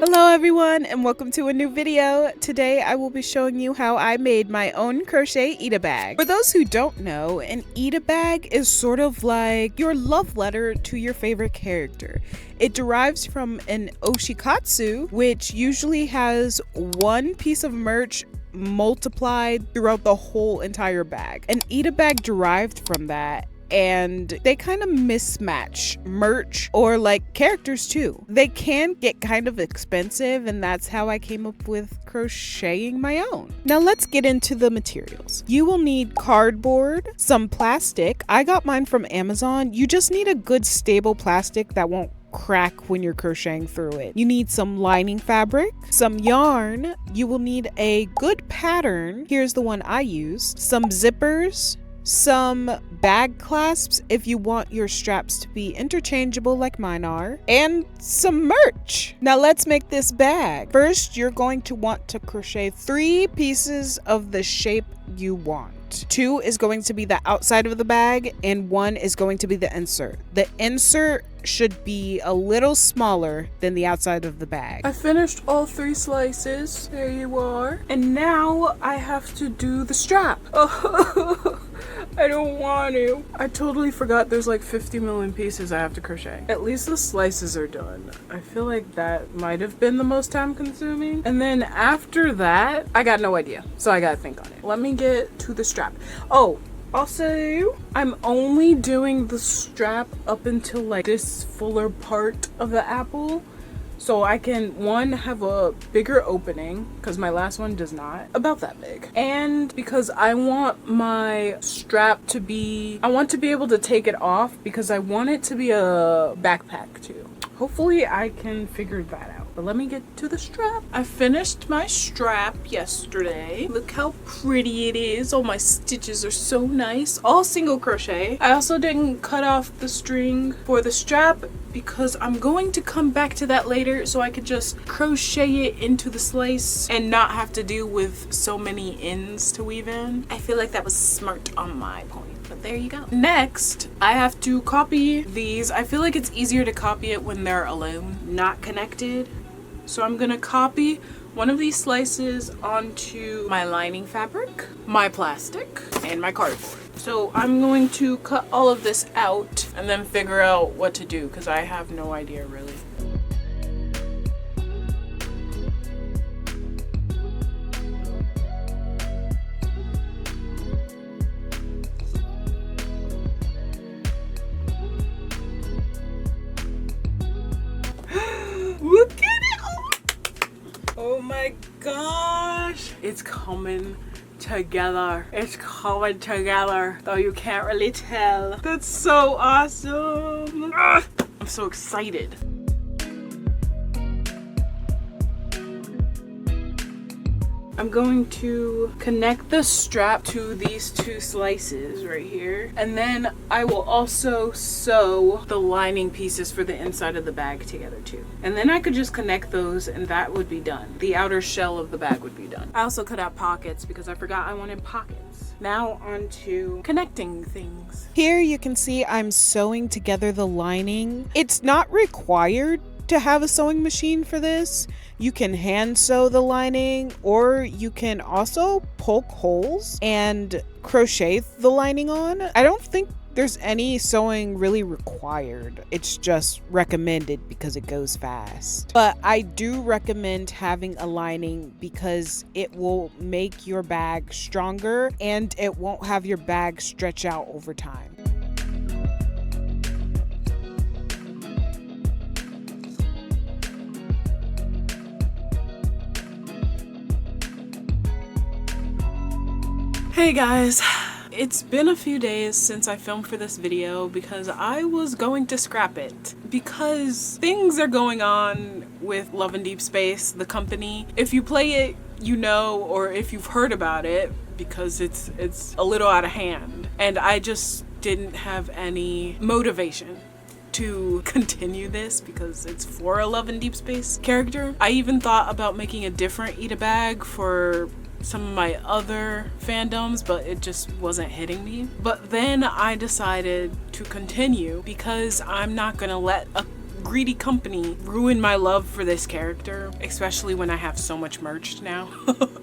Hello everyone and welcome to a new video. Today I will be showing you how I made my own crochet itabags. For those who don't know, an itabag is sort of like your love letter to your favorite character. It derives from an oshikatsu, which usually has one piece of merch multiplied throughout the whole entire bag. An itabag derived from that, and they kind of mismatch merch or like characters too. They can get kind of expensive, and that's how I came up with crocheting my own. Now let's get into the materials. You will need cardboard, some plastic. I got mine from Amazon. You just need a good stable plastic that won't crack when you're crocheting through it. You need some lining fabric, some yarn. You will need a good pattern. Here's the one I used. Some zippers, some bag clasps if you want your straps to be interchangeable like mine are, and some merch. Now let's make this bag. First, you're going to want to crochet 3 pieces of the shape you want. 2 is going to be the outside of the bag, and 1 is going to be the insert. The insert should be a little smaller than the outside of the bag. I finished all 3 slices. There you are. And now I have to do the strap. Oh, I don't want to. I totally forgot there's like 50 million pieces I have to crochet. At least the slices are done. I feel like that might have been the most time consuming. And then after that, I got no idea. So I gotta think on it. Let me get to the strap. Oh, also, I'm only doing the strap up until like this fuller part of the apple, so I can, one, have a bigger opening, because my last one does not, about that big. And because I want my strap to be, I want to be able to take it off, because I want it to be a backpack too. Hopefully I can figure that out. But let me get to the strap. I finished my strap yesterday. Look how pretty it is. All my stitches are so nice. All single crochet. I also didn't cut off the string for the strap because I'm going to come back to that later, so I could just crochet it into the slice and not have to deal with so many ends to weave in. I feel like that was smart on my point. But there you go. Next, I have to copy these. I feel like it's easier to copy it when they're alone, not connected. So I'm gonna copy one of these slices onto my lining fabric, my plastic, and my cardboard. So I'm going to cut all of this out and then figure out what to do, because I have no idea really. Look at it! Oh my gosh! It's coming together. It's coming together, though you can't really tell. That's so awesome! Ugh, I'm so excited. I'm going to connect the strap to these 2 slices right here, and then I will also sew the lining pieces for the inside of the bag together too. And then I could just connect those and that would be done. The outer shell of the bag would be done. I also cut out pockets because I forgot I wanted pockets. Now on to connecting things. Here you can see I'm sewing together the lining. It's not required to have a sewing machine for this. You can hand sew the lining, or you can also poke holes and crochet the lining on. I don't think there's any sewing really required. It's just recommended because it goes fast. But I do recommend having a lining because it will make your bag stronger and it won't have your bag stretch out over time. Hey guys, it's been a few days since I filmed for this video because I was going to scrap it because things are going on with Love and Deep Space, the company. If you play it, you know, or if you've heard about it, because it's a little out of hand, and I just didn't have any motivation to continue this because it's for a Love and Deep Space character. I even thought about making a different itabag for some of my other fandoms, but it just wasn't hitting me. But then I decided to continue because I'm not gonna let a greedy company ruin my love for this character, especially when I have so much merch now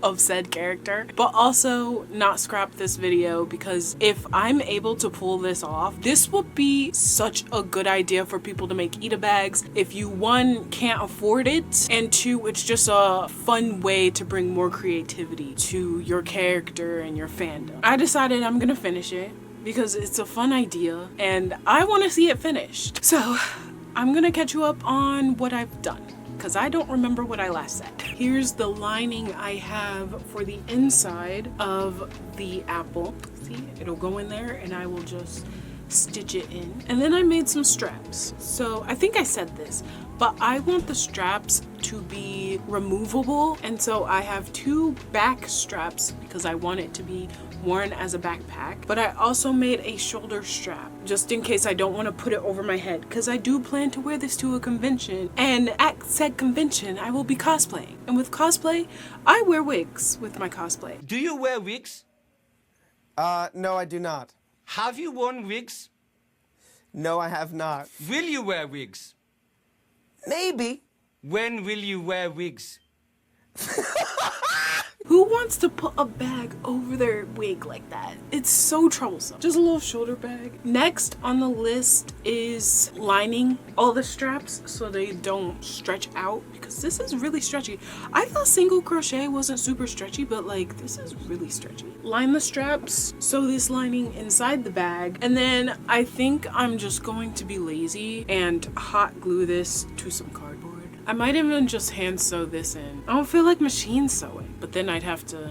of said character. But also not scrap this video, because if I'm able to pull this off, this will be such a good idea for people to make itabags if you, one, can't afford it, and two, it's just a fun way to bring more creativity to your character and your fandom. I decided I'm gonna finish it because it's a fun idea and I want to see it finished. So I'm gonna catch you up on what I've done, because I don't remember what I last said. Here's the lining I have for the inside of the apple. See, it'll go in there and I will just stitch it in. And then I made some straps. So I think I said this, but I want the straps to be removable. And so I have 2 back straps because I want it to be worn as a backpack. But I also made a shoulder strap just in case I don't want to put it over my head, because I do plan to wear this to a convention. And at said convention, I will be cosplaying. And with cosplay, I wear wigs with my cosplay. Do you wear wigs? No, I do not. Have you worn wigs? No, I have not. Will you wear wigs? Maybe. When will you wear wigs? Who wants to put a bag over their wig like that? It's so troublesome. Just a little shoulder bag. Next on the list is lining all the straps so they don't stretch out, because this is really stretchy. I thought single crochet wasn't super stretchy, but like this is really stretchy. Line the straps, sew this lining inside the bag, and then I think I'm just going to be lazy and hot glue this to some cardboard. I might even just hand sew this in. I don't feel like machine sewing, but then I'd have to.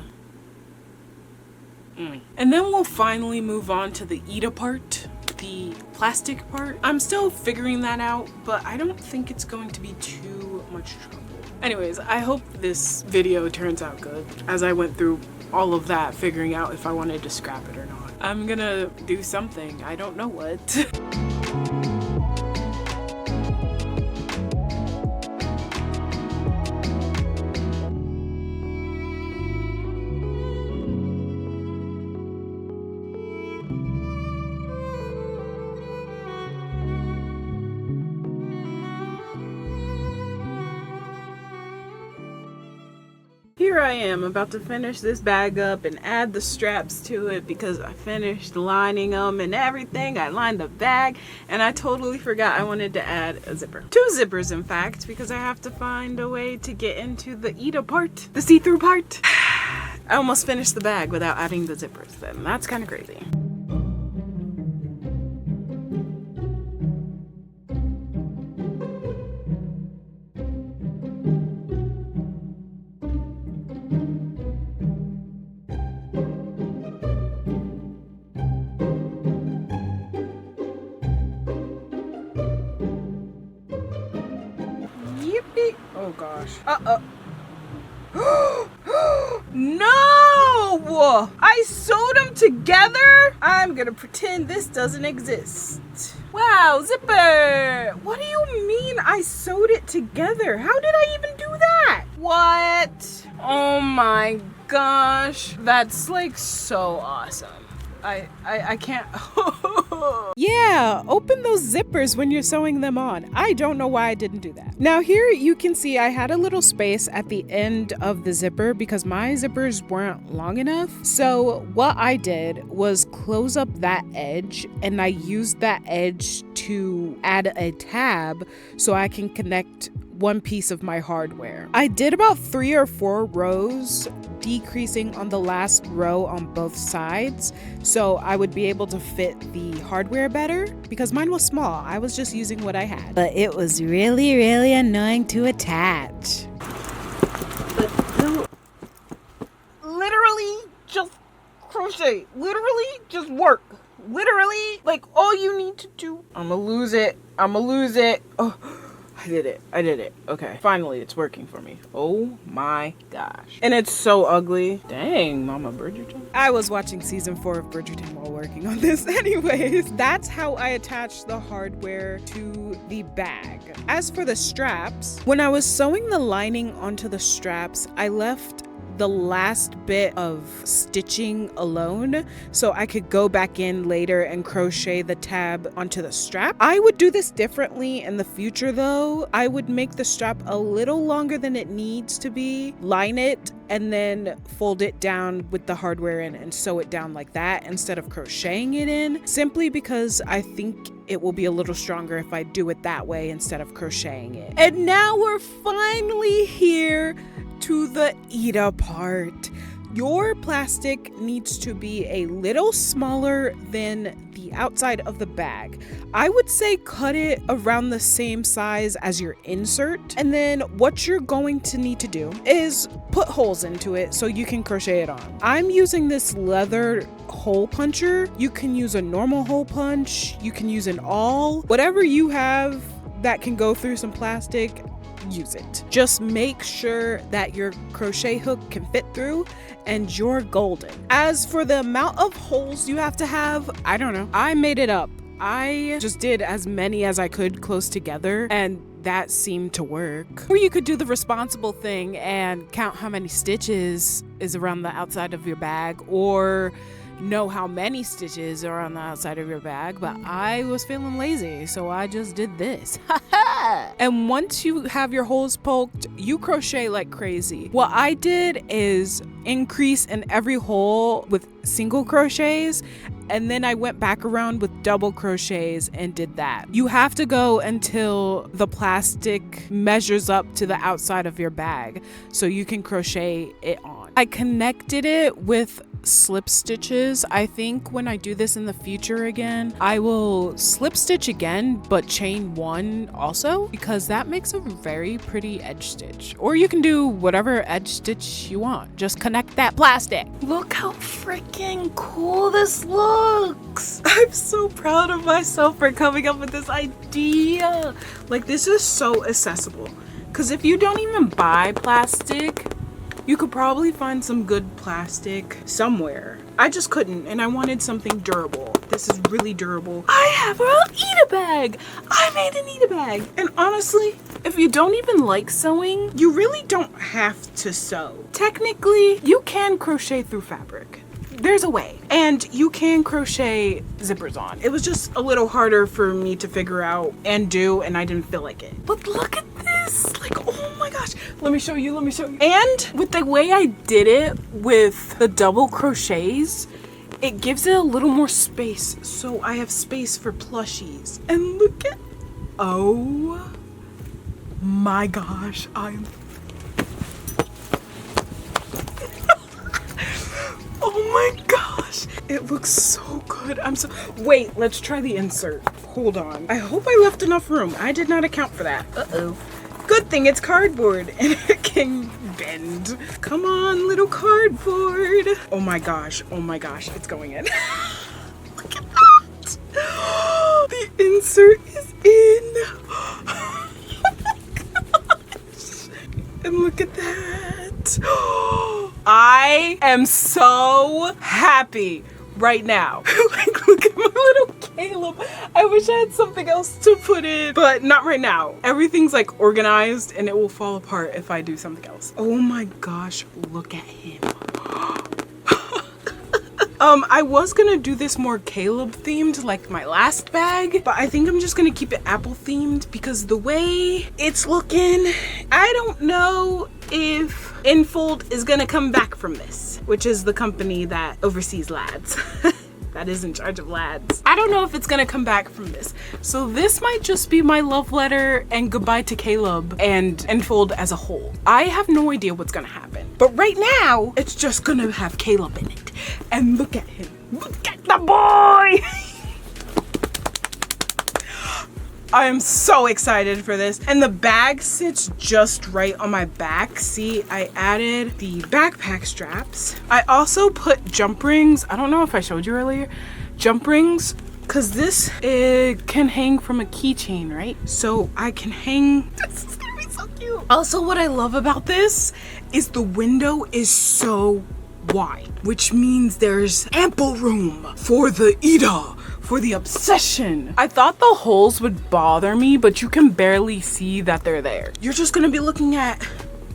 And then we'll finally move on to the Ita part, the plastic part. I'm still figuring that out, but I don't think it's going to be too much trouble. Anyways, I hope this video turns out good, as I went through all of that figuring out if I wanted to scrap it or not. I'm gonna do something, I don't know what. Here I am about to finish this bag up and add the straps to it, because I finished lining them and everything. I lined the bag and I totally forgot I wanted to add a zipper. 2 zippers in fact, because I have to find a way to get into the Ita part, the see-through part. I almost finished the bag without adding the zippers then. That's kind of crazy. Oh gosh. No! I sewed them together? I'm gonna pretend this doesn't exist. Wow, zipper! What do you mean I sewed it together? How did I even do that? What? Oh my gosh. That's like so awesome. I can't. Yeah, open those zippers when you're sewing them on. I don't know why I didn't do that. Now here you can see I had a little space at the end of the zipper because my zippers weren't long enough. So what I did was close up that edge, and I used that edge to add a tab so I can connect one piece of my hardware. I did about 3 or 4 rows, decreasing on the last row on both sides, so I would be able to fit the hardware better, because mine was small. I was just using what I had. But it was really, really annoying to attach. But literally just crochet. Literally just work. Literally, like all you need to do. I'ma lose it. Oh. I did it. Okay, finally it's working for me. Oh my gosh. And it's so ugly. Dang, Mama Bridgerton. I was watching season 4 of Bridgerton while working on this anyways. That's how I attached the hardware to the bag. As for the straps, when I was sewing the lining onto the straps, I left the last bit of stitching alone so I could go back in later and crochet the tab onto the strap. I would do this differently in the future though. I would make the strap a little longer than it needs to be, line it, and then fold it down with the hardware in and sew it down like that instead of crocheting it in, simply because I think it will be a little stronger if I do it that way instead of crocheting it. And now we're finally here to the Ita part. Your plastic needs to be a little smaller than the outside of the bag. I would say cut it around the same size as your insert. And then what you're going to need to do is put holes into it so you can crochet it on. I'm using this leather hole puncher. You can use a normal hole punch. You can use an awl. Whatever you have that can go through some plastic, use it. Just make sure that your crochet hook can fit through and you're golden. As for the amount of holes you have to have, I don't know. I made it up. I just did as many as I could close together and that seemed to work. Or you could do the responsible thing and count how many stitches is around the outside of your bag, or know how many stitches are on the outside of your bag, but I was feeling lazy, so I just did this. And once you have your holes poked, you crochet like crazy. What I did is increase in every hole with single crochets, and then I went back around with double crochets and did that. You have to go until the plastic measures up to the outside of your bag so you can crochet it on. I connected it with slip stitches. I think when I do this in the future again, I will slip stitch again, but chain one also, because that makes a very pretty edge stitch. Or you can do whatever edge stitch you want. Just connect that plastic. Look how freaking cool this looks. I'm so proud of myself for coming up with this idea. Like, this is so accessible. Because if you don't even buy plastic, you could probably find some good plastic somewhere. I just couldn't, and I wanted something durable. This is really durable. I have an Ita bag. I made an Ita bag. And honestly, if you don't even like sewing, you really don't have to sew. Technically, you can crochet through fabric. There's a way. And you can crochet zippers on. It was just a little harder for me to figure out and do, and I didn't feel like it. But look at this. Like, oh my gosh. Let me show you. And with the way I did it with the double crochets, it gives it a little more space. So I have space for plushies. And look at, oh my gosh. Oh my gosh, it looks so good. Wait, let's try the insert. Hold on. I hope I left enough room. I did not account for that. Uh-oh. Good thing it's cardboard and it can bend. Come on, little cardboard. Oh my gosh, it's going in. Look at that. The insert is in. Oh my gosh. And look at that. I am so happy right now. Like, look at my little Caleb. I wish I had something else to put in, but not right now. Everything's like organized and it will fall apart if I do something else. Oh my gosh, look at him. I was gonna do this more Caleb themed like my last bag, but I think I'm just gonna keep it apple themed because the way it's looking, I don't know if Infold is gonna come back from this, which is the company that oversees lads. That is in charge of lads. I don't know if it's gonna come back from this. So this might just be my love letter and goodbye to Caleb and Infold as a whole. I have no idea what's gonna happen. But right now, it's just gonna have Caleb in it. And look at him. Look at the boy! I am so excited for this. And the bag sits just right on my back. See, I added the backpack straps. I also put jump rings. I don't know if I showed you earlier. Jump rings, because this can hang from a keychain, right? So I can hang. This is gonna be so cute. Also, what I love about this is the window is so wide, which means there's ample room for the Ita. For the obsession. I thought the holes would bother me, but you can barely see that they're there. You're just gonna be looking at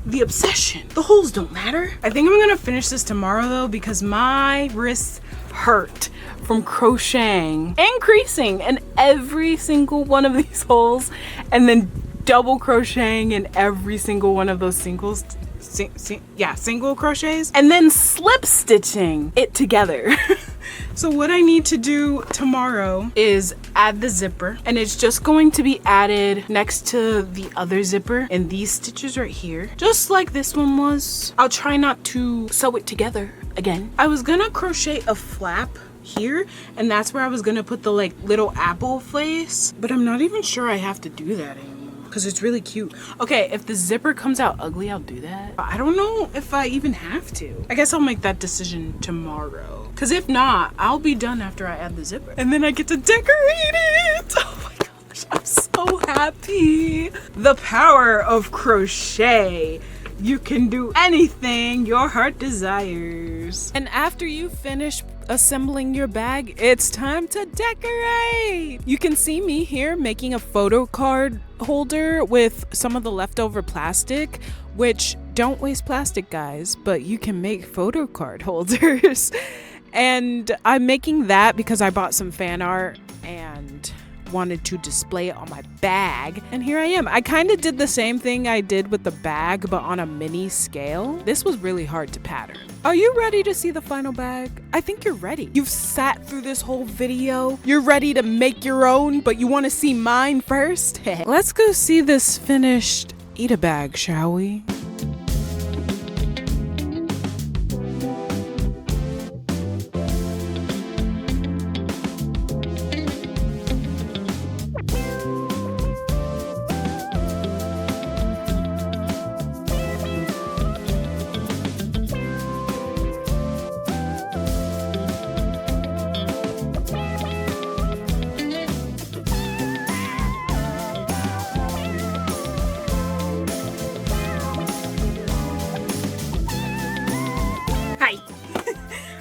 the obsession. The holes don't matter. I think I'm gonna finish this tomorrow though, because my wrists hurt from crocheting and creasing in every single one of these holes, and then double crocheting in every single one of those single crochets, and then slip stitching it together. So what I need to do tomorrow is add the zipper, and it's just going to be added next to the other zipper in these stitches right here, just like this one was. I'll try not to sew it together again. I was gonna crochet a flap here, and that's where I was gonna put the like little apple face, but I'm not even sure I have to do that anymore because it's really cute. Okay, if the zipper comes out ugly, I'll do that. I don't know if I even have to. I guess I'll make that decision tomorrow, because if not, I'll be done after I add the zipper, and then I get to decorate it. Oh my gosh, I'm so happy. The power of crochet. You can do anything your heart desires. And after you finish assembling your bag, it's time to decorate. You can see me here making a photo card holder with some of the leftover plastic, which don't waste plastic, guys, but you can make photo card holders. And I'm making that because I bought some fan art and wanted to display it on my bag, and here I am. I kind of did the same thing I did with the bag, but on a mini scale. This was really hard to pattern. Are you ready to see the final bag? I think you're ready. You've sat through this whole video. You're ready to make your own, but you want to see mine first? Let's go see this finished itabags, shall we?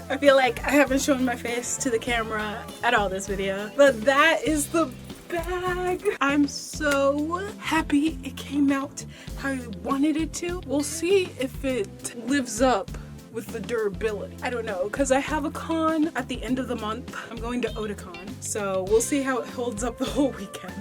I feel like I haven't shown my face to the camera at all this video, but that is the bag. I'm so happy it came out how I wanted it to. We'll see if it lives up with the durability. I don't know, because I have a con at the end of the month. I'm going to Otakon, so we'll see how it holds up the whole weekend.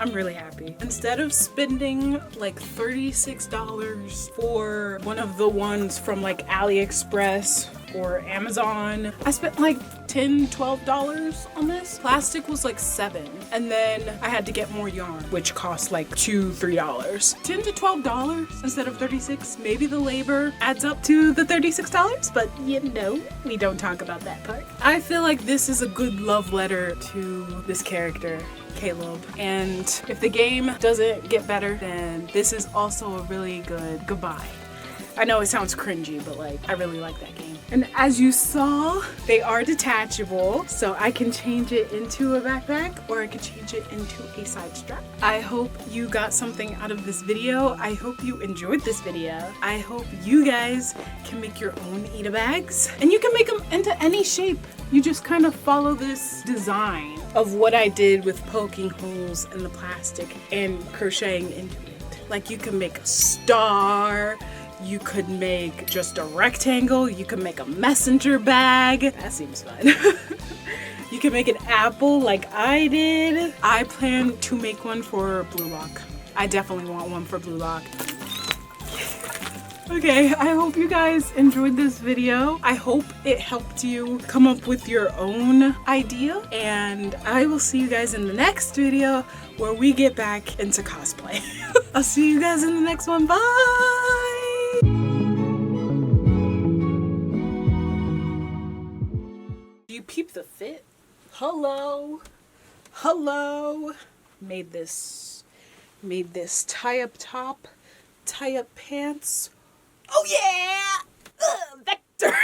I'm really happy. Instead of spending like $36 for one of the ones from like AliExpress or Amazon, I spent like $10, $12 on this. Plastic was like $7, and then I had to get more yarn, which cost like $2, $3. $10 to $12 instead of $36. Maybe the labor adds up to the $36, but you know, we don't talk about that part. I feel like this is a good love letter to this character, Caleb, and if the game doesn't get better, then this is also a really good goodbye. I know it sounds cringy, but like, I really like that game. And as you saw, they are detachable, so I can change it into a backpack or I could change it into a side strap. I hope you got something out of this video. I hope you enjoyed this video. I hope you guys can make your own itabags, and you can make them into any shape. You just kind of follow this design of what I did with poking holes in the plastic and crocheting into it. Like, you can make a star, you could make just a rectangle, you could make a messenger bag. That seems fun. You can make an apple like I did. I plan to make one for Blue Lock. I definitely want one for Blue Lock. Okay, I hope you guys enjoyed this video. I hope it helped you come up with your own idea, and I will see you guys in the next video where we get back into cosplay. I'll see you guys in the next one. Bye! Do you peep the fit? Hello? Hello? Made this tie-up top, tie-up pants. Oh yeah! Vector!